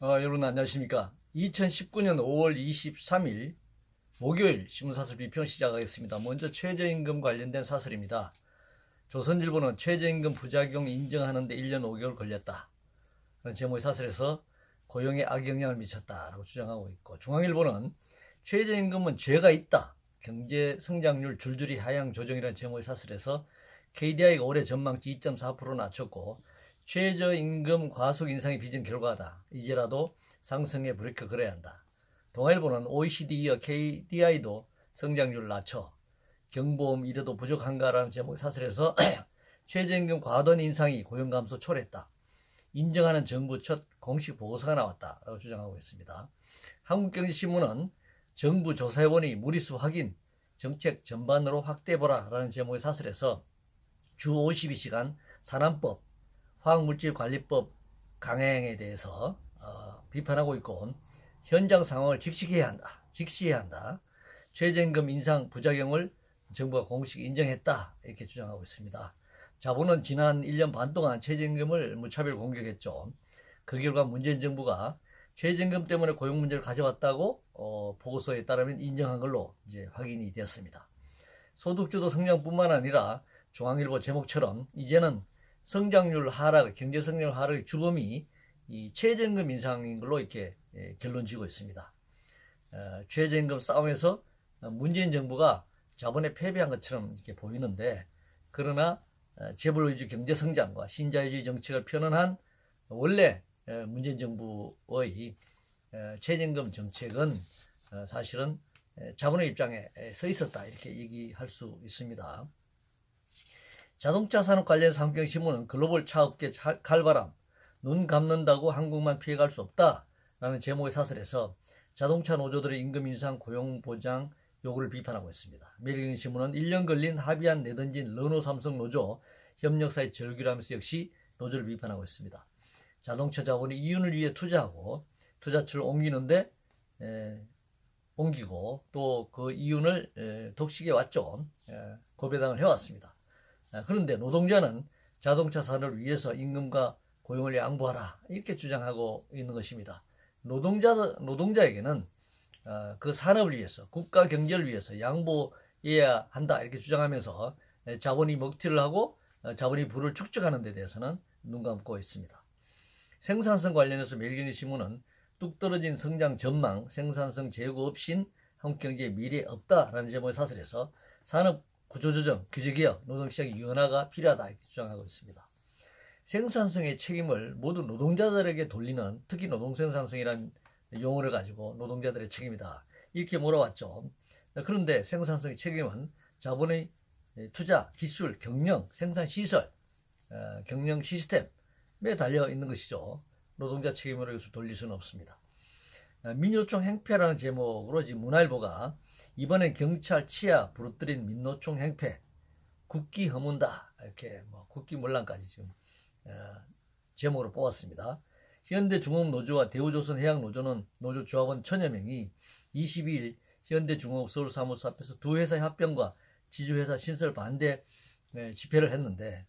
여러분 안녕하십니까. 2019년 5월 23일 목요일 신문사설 비평 시작하겠습니다. 먼저 최저임금 관련된 사설입니다. 조선일보는 최저임금 부작용 인정하는 데 1년 5개월 걸렸다. 그런 제목의 사설에서 고용에 악영향을 미쳤다라고 주장하고 있고, 중앙일보는 최저임금은 죄가 있다. 경제 성장률 줄줄이 하향 조정이라는 제목의 사설에서 KDI가 올해 전망치 2.4% 낮췄고, 최저임금 과속 인상이 빚은 결과다. 이제라도 상승에 브레이크 걸어야 한다. 동아일보는 OECD 이어 KDI도 성장률을 낮춰 경보음 이래도 부족한가라는 제목의 사설에서 최저임금 과도한 인상이 고용 감소 초래했다. 인정하는 정부 첫 공식 보고서가 나왔다라고 주장하고 있습니다. 한국경제신문은 정부 조사해보니 무리수 확인, 정책 전반으로 확대해보라라는 제목의 사설에서 주 52시간 산안법, 화학물질관리법 강행에 대해서 비판하고 있고, 현장 상황을 직시해야 한다. 최저임금 인상 부작용을 정부가 공식 인정했다. 이렇게 주장하고 있습니다. 자본은 지난 1년 반 동안 최저임금을 무차별 공격했죠. 그 결과 문재인 정부가 최저임금 때문에 고용 문제를 가져왔다고 보고서에 따르면 인정한 걸로 이제 확인이 되었습니다. 소득주도 성장뿐만 아니라 중앙일보 제목처럼 이제는 성장률 하락, 경제 성장률 하락의 주범이 이 최저임금 인상인 걸로 이렇게 결론 지고 있습니다. 최저임금 싸움에서 문재인 정부가 자본에 패배한 것처럼 이렇게 보이는데, 그러나 재벌 위주 경제 성장과 신자유주의 정책을 표현한 원래 문재인 정부의 최저임금 정책은 사실은 자본의 입장에 서 있었다, 이렇게 얘기할 수 있습니다. 자동차 산업 관련 한국경제신문은 글로벌 차업계 칼바람, 눈 감는다고 한국만 피해갈 수 없다라는 제목의 사설에서 자동차 노조들의 임금 인상, 고용 보장 요구를 비판하고 있습니다. 매일경제신문은 1년 걸린 합의안 내던진 르노 삼성 노조 협력사의 절규라면서 역시 노조를 비판하고 있습니다. 자동차 자본이 이윤을 위해 투자하고 투자처를 옮기는데 옮기고 또 그 이윤을 독식해 왔죠. 고배당을 해왔습니다. 그런데 노동자는 자동차 산업을 위해서 임금과 고용을 양보하라, 이렇게 주장하고 있는 것입니다. 노동자에게는 그 산업을 위해서, 국가 경제를 위해서 양보해야 한다, 이렇게 주장하면서 자본이 먹튀를 하고 자본이 부를 축적하는 데 대해서는 눈 감고 있습니다. 생산성 관련해서 매일경제신문은 뚝 떨어진 성장 전망, 생산성 제고 없인 한국경제의 미래 없다라는 제목의 사설에서 산업 구조조정, 규제개혁, 노동시장의 유연화가 필요하다, 이렇게 주장하고 있습니다. 생산성의 책임을 모두 노동자들에게 돌리는, 특히 노동생산성이라는 용어를 가지고 노동자들의 책임이다, 이렇게 몰아왔죠. 그런데 생산성의 책임은 자본의 투자, 기술, 경영, 생산시설, 경영 시스템에 달려 있는 것이죠. 노동자 책임으로 이것을 돌릴 수는 없습니다. 민요총 행패라는 제목으로 지금 문화일보가 이번엔 경찰 치아 부르뜨린 민노총 행패, 국기 허문다, 이렇게 국기문란까지 지금 제목으로 뽑았습니다. 현대중공업노조와 대우조선해양노조는 노조 조합원 1000여 명이 22일 현대중공업 서울사무소 앞에서 두 회사의 합병과 지주회사 신설 반대 집회를 했는데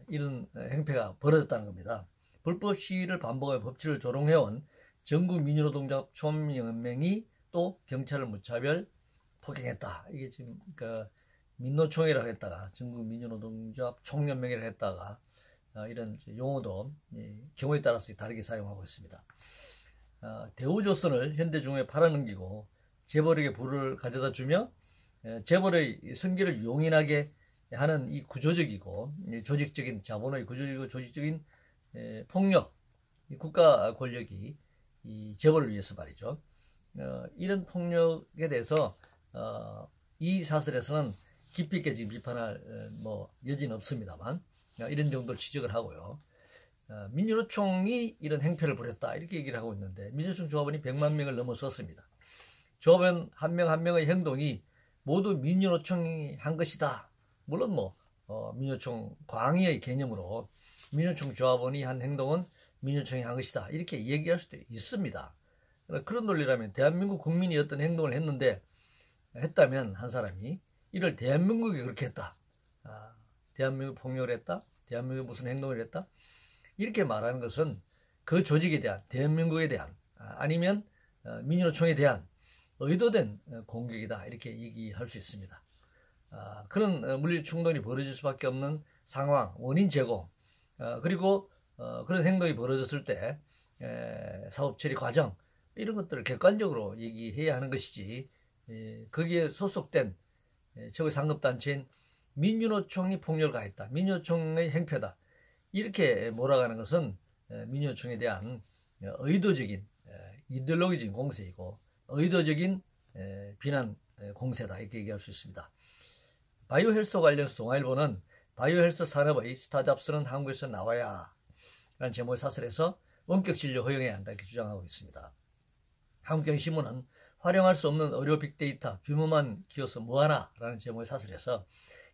이런 행패가 벌어졌다는 겁니다. 불법 시위를 반복하여 법치를 조롱해온 전국민주노동조합 총연맹이 또 경찰을 무차별 폭행했다. 이게 지금 민노총이라고 했다가 전국민주노동조합 총연맹이라고 했다가 이런 용어도 경우에 따라서 다르게 사용하고 있습니다. 대우조선을 현대중공업에 팔아넘기고 재벌에게 부를 가져다 주며 재벌의 성기를 용인하게 하는 이 구조적이고 조직적인 자본의 구조적이고 조직적인 폭력, 국가 권력이 이 재벌을 위해서 말이죠. 이런 폭력에 대해서 이 사설에서는 깊이 있게 지금 비판할 여지는 없습니다만 이런 정도로 지적을 하고요. 민주노총이 이런 행패를 벌였다, 이렇게 얘기를 하고 있는데, 민주노총 조합원이 100만 명을 넘어섰습니다. 조합원 한 명 한 명의 행동이 모두 민주노총이 한 것이다. 물론 민주노총 광의의 개념으로 민주노총 조합원이 한 행동은 민주노총이 한 것이다, 이렇게 얘기할 수도 있습니다. 그런 논리라면 대한민국 국민이 어떤 행동을 했다면 한 사람이 이를 대한민국이 그렇게 했다, 대한민국 폭력을 했다, 대한민국이 무슨 행동을 했다, 이렇게 말하는 것은 그 조직에 대한, 대한민국에 대한, 아니면 민주노총에 대한 의도된 공격이다, 이렇게 얘기할 수 있습니다. 그런 물리 충돌이 벌어질 수밖에 없는 상황, 원인 제공, 그리고 그런 행동이 벌어졌을 때 사업 처리 과정, 이런 것들을 객관적으로 얘기해야 하는 것이지, 거기에 소속된 최고의 상급단체인 민주노총이 폭력을 가했다, 민주노총의 행패다, 이렇게 몰아가는 것은 민주노총에 대한 의도적인 이데올로기적인 공세이고 의도적인 비난 공세다, 이렇게 얘기할 수 있습니다. 바이오 헬스 관련해서 동아일보는 바이오 헬스 산업의 스타트업스는 한국에서 나와야 라는 제목의 사설에서 원격 진료 허용해야 한다, 이렇게 주장하고 있습니다. 한국경신문은 활용할 수 없는 의료 빅데이터 규모만 키워서 뭐하나 라는 제목의 사설에서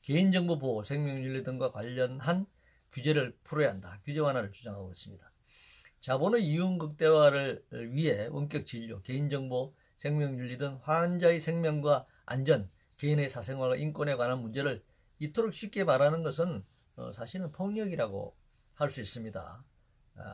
개인정보 보호, 생명윤리 등과 관련한 규제를 풀어야 한다, 규제 완화를 주장하고 있습니다. 자본의 이윤 극대화를 위해 원격 진료, 개인정보, 생명윤리 등 환자의 생명과 안전, 개인의 사생활과 인권에 관한 문제를 이토록 쉽게 말하는 것은 사실은 폭력이라고 할 수 있습니다.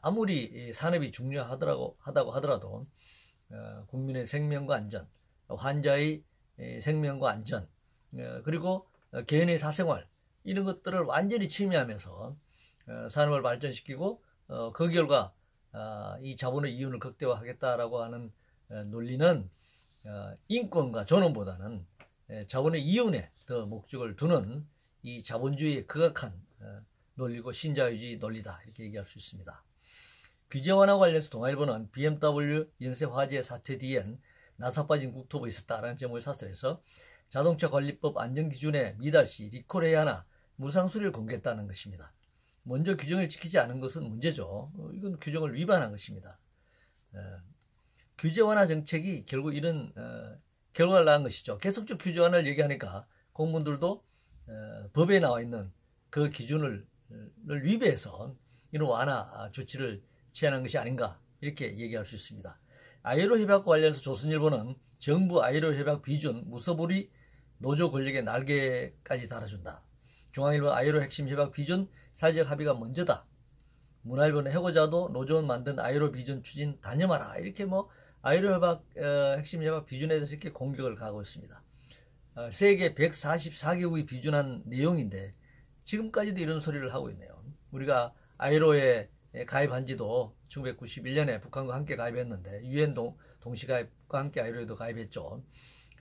아무리 산업이 중요하다고 하더라도 국민의 생명과 안전, 환자의 생명과 안전, 그리고 개인의 사생활, 이런 것들을 완전히 침해하면서 산업을 발전시키고 그 결과 이 자본의 이윤을 극대화하겠다라고 하는 논리는 인권과 존엄보다는 자본의 이윤에 더 목적을 두는 이 자본주의의 극악한 논리고 신자유주의 논리다, 이렇게 얘기할 수 있습니다. 규제 완화 관련해서 동아일보는 BMW 연쇄 화재 사태 뒤엔 나사 빠진 국토부에 있었다라는 제목의 사설에서 자동차 관리법 안전기준에 미달시 리콜해야 하나 무상 수리를 공개했다는 것입니다. 먼저 규정을 지키지 않은 것은 문제죠. 이건 규정을 위반한 것입니다. 규제 완화 정책이 결국 이런 결과를 낳은 것이죠. 계속적 규제 완화를 얘기하니까 공무원들도 법에 나와 있는 그 기준을 위배해서 이런 완화 조치를 취하는 것이 아닌가, 이렇게 얘기할 수 있습니다. 아이로 협약과 관련해서 조선일보는 정부 아이로 협약 비준 무서불위 노조 권력의 날개까지 달아준다. 중앙일보 아이로 핵심 협약 비준 사회적 합의가 먼저다. 문화일보는 해고자도 노조원 만든 아이로 비준 추진 단념하라, 이렇게 아이로 협약 핵심 협약 비준에 대해서 이렇게 공격을 가하고 있습니다. 세계 144개국이 비준한 내용인데 지금까지도 이런 소리를 하고 있네요. 우리가 아이로에 가입한 지도 1991년에 북한과 함께 가입했는데 유엔 동시가입과 함께 아이로에도 가입했죠.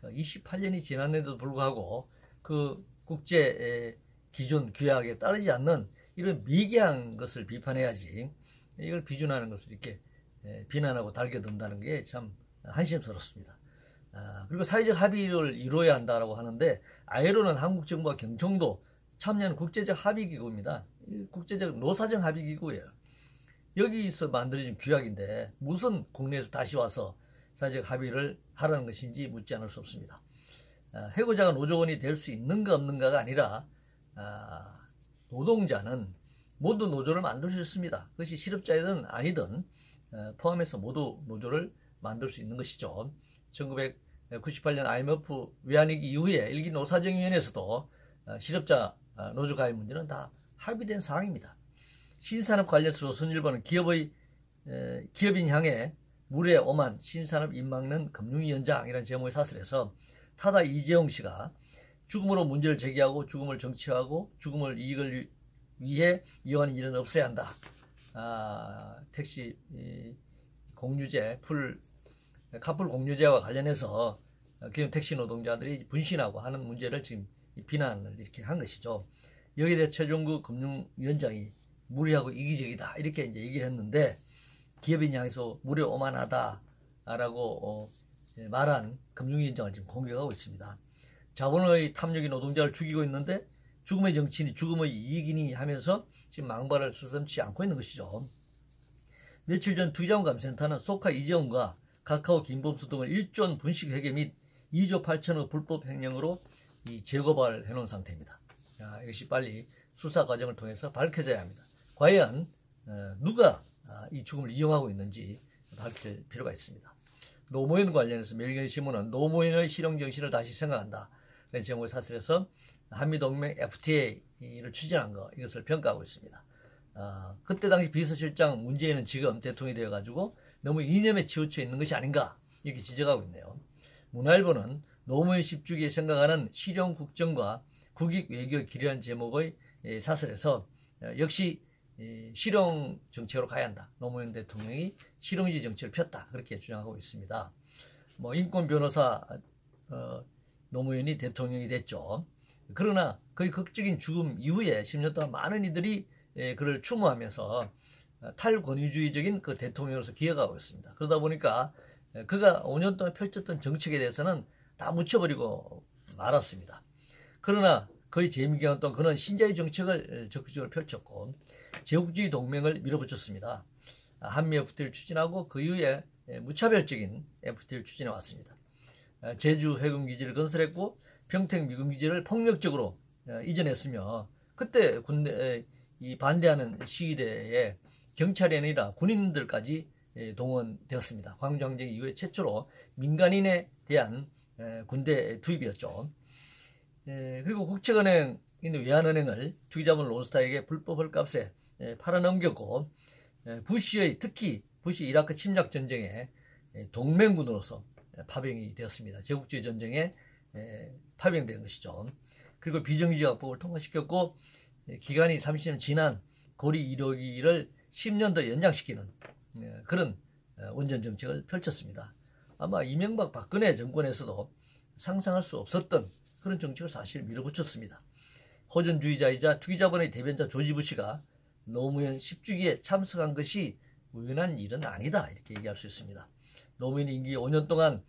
28년이 지났는데도 불구하고 그 국제 기준 규약에 따르지 않는 이런 미개한 것을 비판해야지, 이걸 비준하는 것을 이렇게 비난하고 달겨든다는 게 참 한심스럽습니다. 그리고 사회적 합의를 이루어야 한다고 하는데 아이로는 한국 정부와 경청도 참여하는 국제적 합의기구입니다. 국제적 노사정 합의기구예요. 여기서 만들어진 규약인데 무슨 국내에서 다시 와서 사회적 합의를 하라는 것인지 묻지 않을 수 없습니다. 해고자가 노조원이 될 수 있는가 없는가가 아니라 노동자는 모두 노조를 만들 수 있습니다. 그것이 실업자이든 아니든 포함해서 모두 노조를 만들 수 있는 것이죠. 1998년 IMF 외환위기 이후에 일기 노사정위원회에서도 실업자 노조 가입 문제는 다 합의된 사항입니다. 신산업 관련해서 조선일보는 기업인 향해 물에 오만 신산업 입막는 금융위원장이라는 제목의 사설에서 타다 이재용 씨가 죽음으로 문제를 제기하고 죽음을 정치화하고 죽음을 이익을 위해 이용하는 일은 없어야 한다. 택시 공유제, 카풀 공유제와 관련해서 기존 택시 노동자들이 분신하고 하는 문제를 지금 비난을 이렇게 한 것이죠. 여기에 대해 최종구 금융위원장이 무리하고 이기적이다, 이렇게 이제 얘기를 했는데 기업인 향해서 무례 오만하다라고 말한 금융위원장을 지금 공격하고 있습니다. 자본의 탐욕이 노동자를 죽이고 있는데 죽음의 정치인이 죽음의 이익이니 하면서 지금 망발을 서슴지 않고 있는 것이죠. 며칠 전 투자원감센터는 소카 이재용과 카카오 김범수 등을 1조 원 분식 회계 및 2조 8천억 불법 횡령으로 재고발을 해놓은 상태입니다. 이것이 빨리 수사 과정을 통해서 밝혀져야 합니다. 과연 누가 이 죽음을 이용하고 있는지 밝힐 필요가 있습니다. 노무현 관련해서 매일경제신문은 노무현의 실용정신을 다시 생각한다 라는 제목의 사설에서 한미동맹 FTA를 추진한 것, 이것을 평가하고 있습니다. 그때 당시 비서실장 문재인은 지금 대통령이 되어가지고 너무 이념에 치우쳐 있는 것이 아닌가 이렇게 지적하고 있네요. 문화일보는 노무현 10주기에 생각하는 실용 국정과 국익 외교 기리한 제목의 사설에서 역시 실용 정책으로 가야 한다. 노무현 대통령이 실용주의 정책을 폈다. 그렇게 주장하고 있습니다. 뭐 인권 변호사 노무현이 대통령이 됐죠. 그러나 그의 극적인 죽음 이후에 10년 동안 많은 이들이 그를 추모하면서 탈권위주의적인 그 대통령으로서 기억하고 있습니다. 그러다 보니까 그가 5년 동안 펼쳤던 정책에 대해서는 다 묻혀버리고 말았습니다. 그러나 거의 재임기간 동안 그는 신자유 정책을 적극적으로 펼쳤고 제국주의 동맹을 밀어붙였습니다. 한미 FTA를 추진하고 그 이후에 무차별적인 FTA를 추진해 왔습니다. 제주 해군기지를 건설했고 평택 미군기지를 폭력적으로 이전했으며 그때 군대 반대하는 시위대에 경찰이 아니라 군인들까지 동원되었습니다. 광주항쟁 이후에 최초로 민간인에 대한 군대 투입이었죠. 그리고 국책은행 외환은행을 투기자본 론스타에게 불법 헐값에 팔아넘겼고 특히 부시 이라크 침략 전쟁에 동맹군으로서 파병이 되었습니다. 제국주의 전쟁에 파병된 것이죠. 그리고 비정규직학법을 통과시켰고 기간이 30년 지난 고리 1호기를 10년 더 연장시키는 그런 원전 정책을 펼쳤습니다. 아마 이명박 박근혜 정권에서도 상상할 수 없었던 그런 정책을 사실 밀어붙였습니다. 호전주의자이자 투기자본의 대변자 조지 부시가 노무현 10주기에 참석한 것이 우연한 일은 아니다 이렇게 얘기할 수 있습니다. 노무현 임기 5년 동안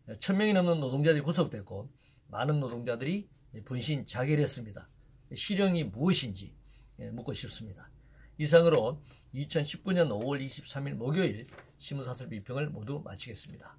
1000명이 넘는 노동자들이 구속됐고 많은 노동자들이 분신 자결했습니다. 실형이 무엇인지 묻고 싶습니다. 이상으로 2019년 5월 23일 목요일 신문사설 비평을 모두 마치겠습니다.